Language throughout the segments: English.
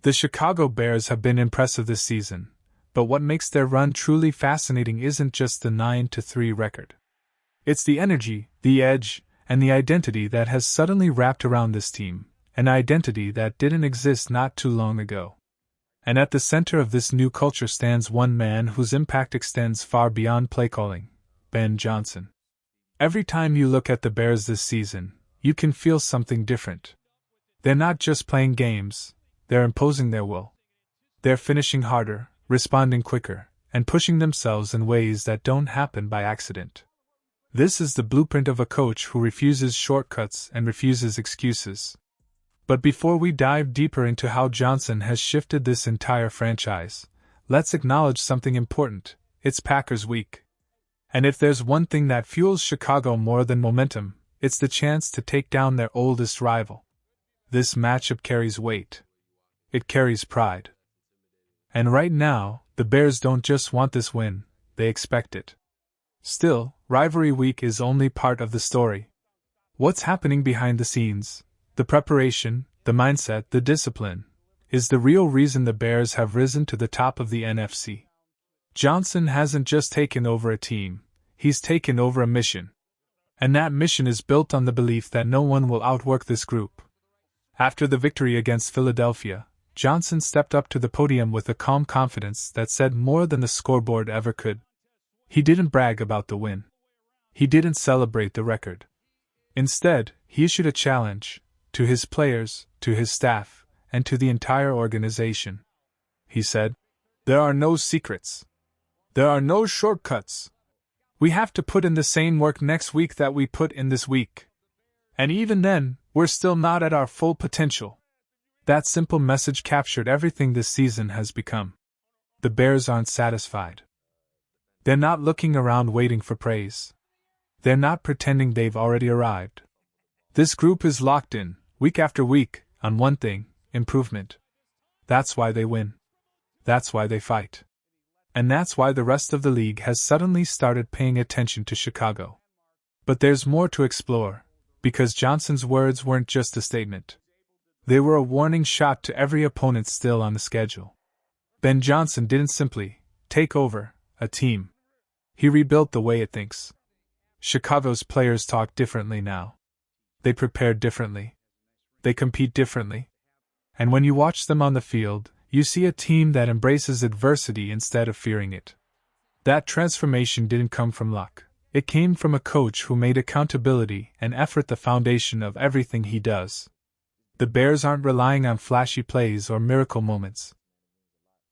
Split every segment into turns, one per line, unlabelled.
The Chicago Bears have been impressive this season, but what makes their run truly fascinating isn't just the 9-3 record. It's the energy, the edge, and the identity that has suddenly wrapped around this team, an identity that didn't exist not too long ago. And at the center of this new culture stands one man whose impact extends far beyond play calling, Ben Johnson. Every time you look at the Bears this season, you can feel something different. They're not just playing games, they're imposing their will. They're finishing harder, responding quicker, and pushing themselves in ways that don't happen by accident. This is the blueprint of a coach who refuses shortcuts and refuses excuses. But before we dive deeper into how Johnson has shifted this entire franchise, let's acknowledge something important. It's Packers Week. And if there's one thing that fuels Chicago more than momentum, it's the chance to take down their oldest rival. This matchup carries weight. It carries pride. And right now, the Bears don't just want this win, they expect it. Still, rivalry week is only part of the story. What's happening behind the scenes, the preparation, the mindset, the discipline, is the real reason the Bears have risen to the top of the NFC. Johnson hasn't just taken over a team, he's taken over a mission. And that mission is built on the belief that no one will outwork this group. After the victory against Philadelphia, Johnson stepped up to the podium with a calm confidence that said more than the scoreboard ever could. He didn't brag about the win. He didn't celebrate the record. Instead, he issued a challenge to his players, to his staff, and to the entire organization. He said, "There are no secrets. There are no shortcuts. We have to put in the same work next week that we put in this week. And even then, we're still not at our full potential." That simple message captured everything this season has become. The Bears aren't satisfied. They're not looking around waiting for praise. They're not pretending they've already arrived. This group is locked in, week after week, on one thing: improvement. That's why they win. That's why they fight. And that's why the rest of the league has suddenly started paying attention to Chicago. But there's more to explore, because Johnson's words weren't just a statement. They were a warning shot to every opponent still on the schedule. Ben Johnson didn't simply take over a team. He rebuilt the way it thinks. Chicago's players talk differently now. They prepare differently. They compete differently. And when you watch them on the field, you see a team that embraces adversity instead of fearing it. That transformation didn't come from luck. It came from a coach who made accountability and effort the foundation of everything he does. The Bears aren't relying on flashy plays or miracle moments.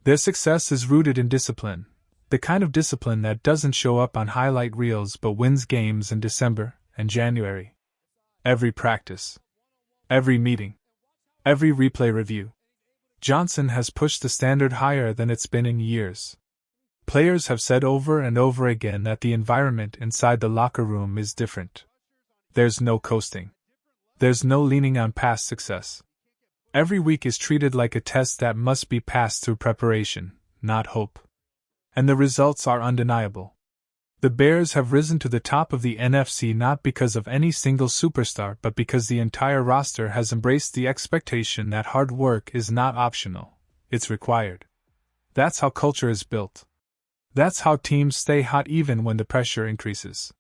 Their success is rooted in discipline, the kind of discipline that doesn't show up on highlight reels but wins games in December and January. Every practice, every meeting, every replay review. Johnson has pushed the standard higher than it's been in years. Players have said over and over again that the environment inside the locker room is different. There's no coasting. There's no leaning on past success. Every week is treated like a test that must be passed through preparation, not hope. And the results are undeniable. The Bears have risen to the top of the NFC not because of any single superstar but because the entire roster has embraced the expectation that hard work is not optional, it's required. That's how culture is built. That's how teams stay hot even when the pressure increases.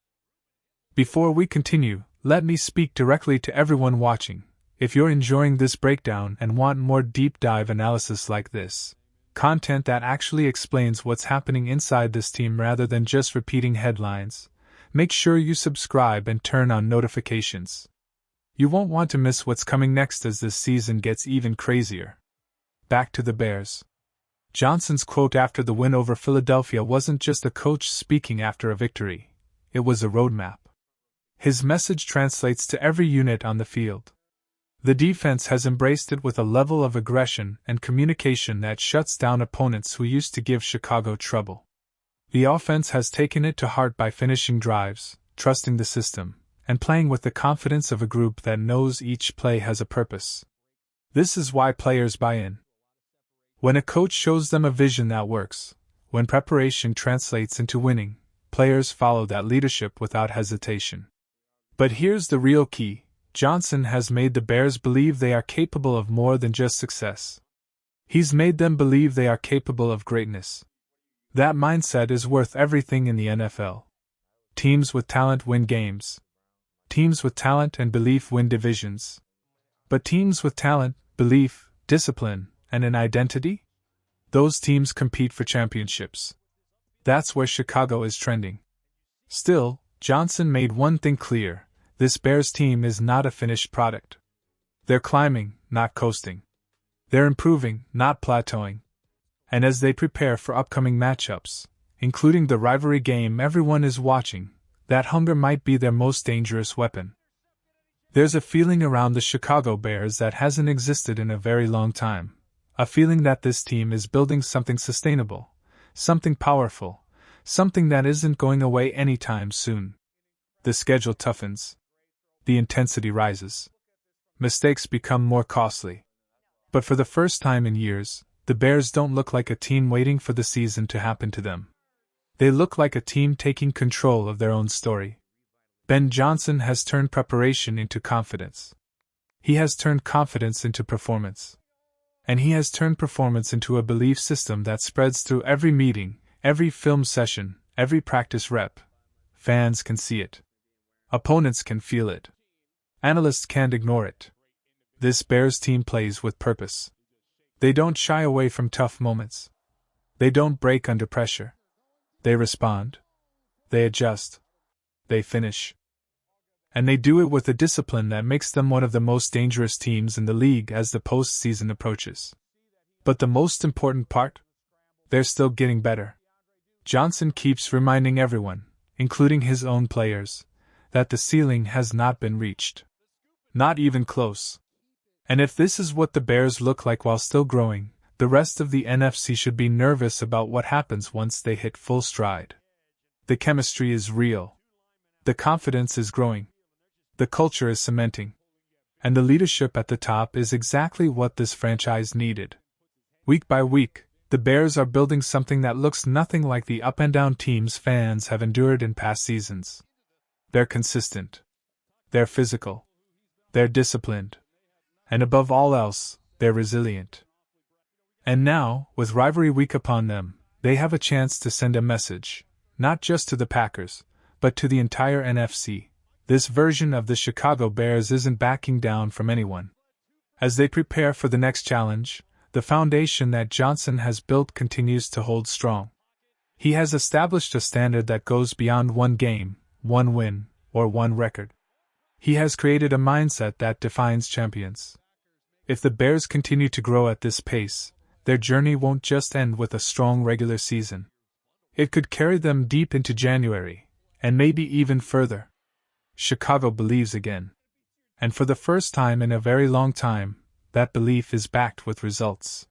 Before we continue, let me speak directly to everyone watching. If you're enjoying this breakdown and want more deep dive analysis like this, content that actually explains what's happening inside this team rather than just repeating headlines, make sure you subscribe and turn on notifications. You won't want to miss what's coming next as this season gets even crazier. Back to the Bears. Johnson's quote after the win over Philadelphia wasn't just a coach speaking after a victory, it was a roadmap. His message translates to every unit on the field. The defense has embraced it with a level of aggression and communication that shuts down opponents who used to give Chicago trouble. The offense has taken it to heart by finishing drives, trusting the system, and playing with the confidence of a group that knows each play has a purpose. This is why players buy in. When a coach shows them a vision that works, when preparation translates into winning, players follow that leadership without hesitation. But here's the real key: Johnson has made the Bears believe they are capable of more than just success. He's made them believe they are capable of greatness. That mindset is worth everything in the NFL. Teams with talent win games. Teams with talent and belief win divisions. But teams with talent, belief, discipline, and an identity? Those teams compete for championships. That's where Chicago is trending. Still, Johnson made one thing clear: this Bears team is not a finished product. They're climbing, not coasting. They're improving, not plateauing. And as they prepare for upcoming matchups, including the rivalry game everyone is watching, that hunger might be their most dangerous weapon. There's a feeling around the Chicago Bears that hasn't existed in a very long time. A feeling that this team is building something sustainable, something powerful, something that isn't going away anytime soon. The schedule toughens. The intensity rises. Mistakes become more costly. But for the first time in years, the Bears don't look like a team waiting for the season to happen to them. They look like a team taking control of their own story. Ben Johnson has turned preparation into confidence. He has turned confidence into performance. And he has turned performance into a belief system that spreads through every meeting, every film session, every practice rep. Fans can see it. Opponents can feel it. Analysts can't ignore it. This Bears team plays with purpose. They don't shy away from tough moments. They don't break under pressure. They respond. They adjust. They finish. And they do it with a discipline that makes them one of the most dangerous teams in the league as the postseason approaches. But the most important part? They're still getting better. Johnson keeps reminding everyone, including his own players, that the ceiling has not been reached. Not even close. And if this is what the Bears look like while still growing, the rest of the NFC should be nervous about what happens once they hit full stride. The chemistry is real. The confidence is growing. The culture is cementing. And the leadership at the top is exactly what this franchise needed. Week by week, the Bears are building something that looks nothing like the up-and-down teams fans have endured in past seasons. They're consistent. They're physical. They're disciplined. And above all else, they're resilient. And now, with rivalry week upon them, they have a chance to send a message, not just to the Packers, but to the entire NFC. This version of the Chicago Bears isn't backing down from anyone. As they prepare for the next challenge, the foundation that Johnson has built continues to hold strong. He has established a standard that goes beyond one game, one win, or one record. He has created a mindset that defines champions. If the Bears continue to grow at this pace, their journey won't just end with a strong regular season. It could carry them deep into January, and maybe even further. Chicago believes again. And for the first time in a very long time, that belief is backed with results.